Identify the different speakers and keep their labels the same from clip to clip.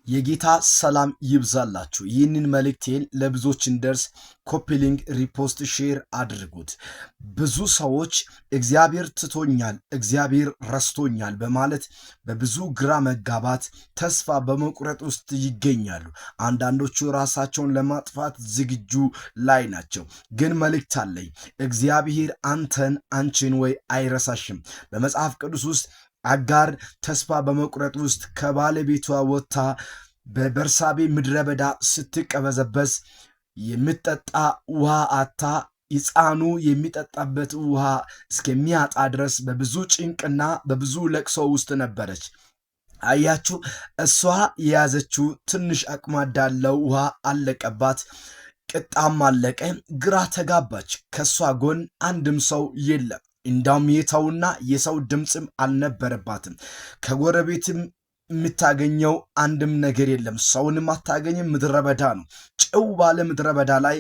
Speaker 1: የጌታ ሰላም ይብዛላችሁ። ይህንን መልእክቴን ለብዙዎች እንደርስ ኮፒ ሊንክ፣ ሪፖስት፣ ሼር አድርጉት። ብዙ ሰዎች እግዚአብሔር ትቶኛል፣ እግዚአብሔር ረስቶኛል በማለት በብዙ ግራ መጋባት ተስፋ በመቁረጥ ውስጥ ይገኛሉ። አንዳንዶቹ ራሳቸውን ለማጥፋት ዝግጁ ላይ ናቸው። ግን መልእክት አለኝ። እግዚአብሔር አንተን አንቺን ወይ አይረሳሽም። በመጽሐፍ ቅዱስ ውስጥ አጋር ተስፋ በመቁረጥ ውስጥ ከባለቤቷ ወጥታ በበርሳቤ ምድረ በዳ ስትቀበዘበዝ የምትጠጣ ውሃ አታ ሕፃኑ የሚጠጣበት ውሃ እስከሚያጣ ድረስ በብዙ ጭንቅና በብዙ ለቅሶ ውስጥ ነበረች። አያችሁ፣ እሷ የያዘችው ትንሽ አቅማዳ ያለው ውሃ አለቀባት። ቅጣም አለቀ። ግራ ተጋባች። ከሷ ጎን አንድም ሰው የለም። እንዳውም የተውና የሰው ድምፅም አልነበረባትም። ከጎረቤትም የምታገኘው አንድም ነገር የለም። ሰውንም አታገኝም። ምድረ በዳ ነው። ጭው ባለ ምድረ በዳ ላይ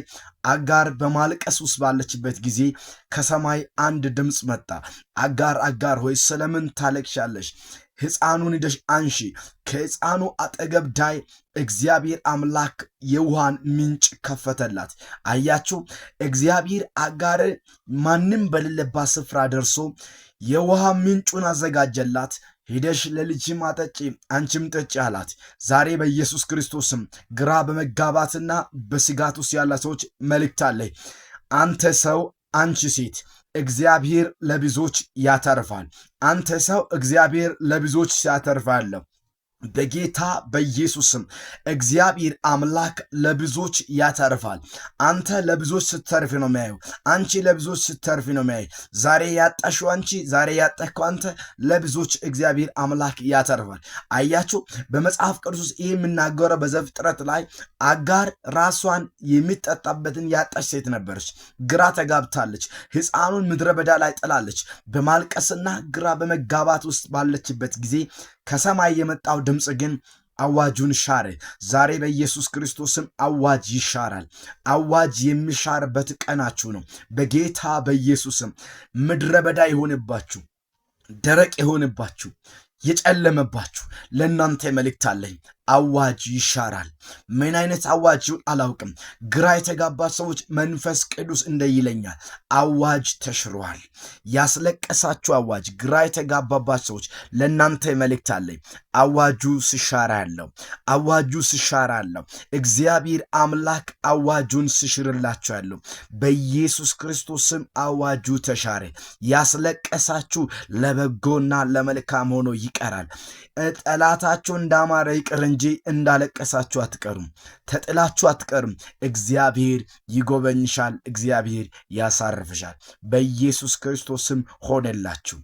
Speaker 1: አጋር በማልቀስ ውስጥ ባለችበት ጊዜ ከሰማይ አንድ ድምፅ መጣ። አጋር ሆይ ስለምን ታለቅሻለሽ? ሕፃኑን ሂደሽ አንሺ። ከሕፃኑ አጠገብ ዳይ። እግዚአብሔር አምላክ የውሃን ምንጭ ከፈተላት። አያችሁ፣ እግዚአብሔር አጋር ማንም በሌለባት ስፍራ ደርሶ የውሃ ምንጩን አዘጋጀላት። ሄደሽ ለልጅም አጠጪ፣ አንቺም ጠጪ አላት። ዛሬ በኢየሱስ ክርስቶስም ግራ በመጋባትና በስጋት ውስጥ ያለ ሰዎች መልእክት አለ። አንተ ሰው፣ አንቺ ሴት፣ እግዚአብሔር ለብዙዎች ያተርፋል። አንተ ሰው፣ እግዚአብሔር ለብዙዎች ያተርፋል። በጌታ በኢየሱስም እግዚአብሔር አምላክ ለብዙዎች ያተርፋል። አንተ ለብዙዎች ስትተርፍ ነው የሚያዩ። አንቺ ለብዙዎች ስትተርፍ ነው የሚያዩ። ዛሬ ያጣሽው አንቺ፣ ዛሬ ያጠከው አንተ፣ ለብዙዎች እግዚአብሔር አምላክ ያተርፋል። አያችሁ፣ በመጽሐፍ ቅዱስ ይህ የምናገረው በዘፍጥረት ላይ አጋር ራሷን የሚጠጣበትን ያጣች ሴት ነበረች። ግራ ተጋብታለች። ሕፃኑን ምድረ በዳ ላይ ጥላለች። በማልቀስና ግራ በመጋባት ውስጥ ባለችበት ጊዜ ከሰማይ የመጣው ድምፅ ግን አዋጁን ሻረ። ዛሬ በኢየሱስ ክርስቶስም አዋጅ ይሻራል። አዋጅ የሚሻርበት ቀናችሁ ነው። በጌታ በኢየሱስም ምድረ በዳ የሆነባችሁ፣ ደረቅ የሆነባችሁ፣ የጨለመባችሁ ለእናንተ መልእክት አለኝ። አዋጅ ይሻራል። ምን አይነት አዋጅ አላውቅም። ግራ የተጋባ ሰዎች መንፈስ ቅዱስ እንደይለኛል፣ አዋጅ ተሽሯል። ያስለቀሳችሁ አዋጅ፣ ግራ የተጋባባችሁ ሰዎች ለእናንተ መልእክት አለኝ። አዋጁ ስሻራ ያለው፣ አዋጁ ስሻራ ያለው እግዚአብሔር አምላክ አዋጁን ስሽርላችሁ ያለው በኢየሱስ ክርስቶስም አዋጁ ተሻረ። ያስለቀሳችሁ ለበጎና ለመልካም ሆኖ ይቀራል። ጠላታችሁ እንዳማረ ይቅር እንጂ እንዳለቀሳችሁ አትቀሩም። ተጥላችሁ አትቀሩም። እግዚአብሔር ይጎበኝሻል። እግዚአብሔር ያሳርፍሻል። በኢየሱስ ክርስቶስም ሆነላችሁ።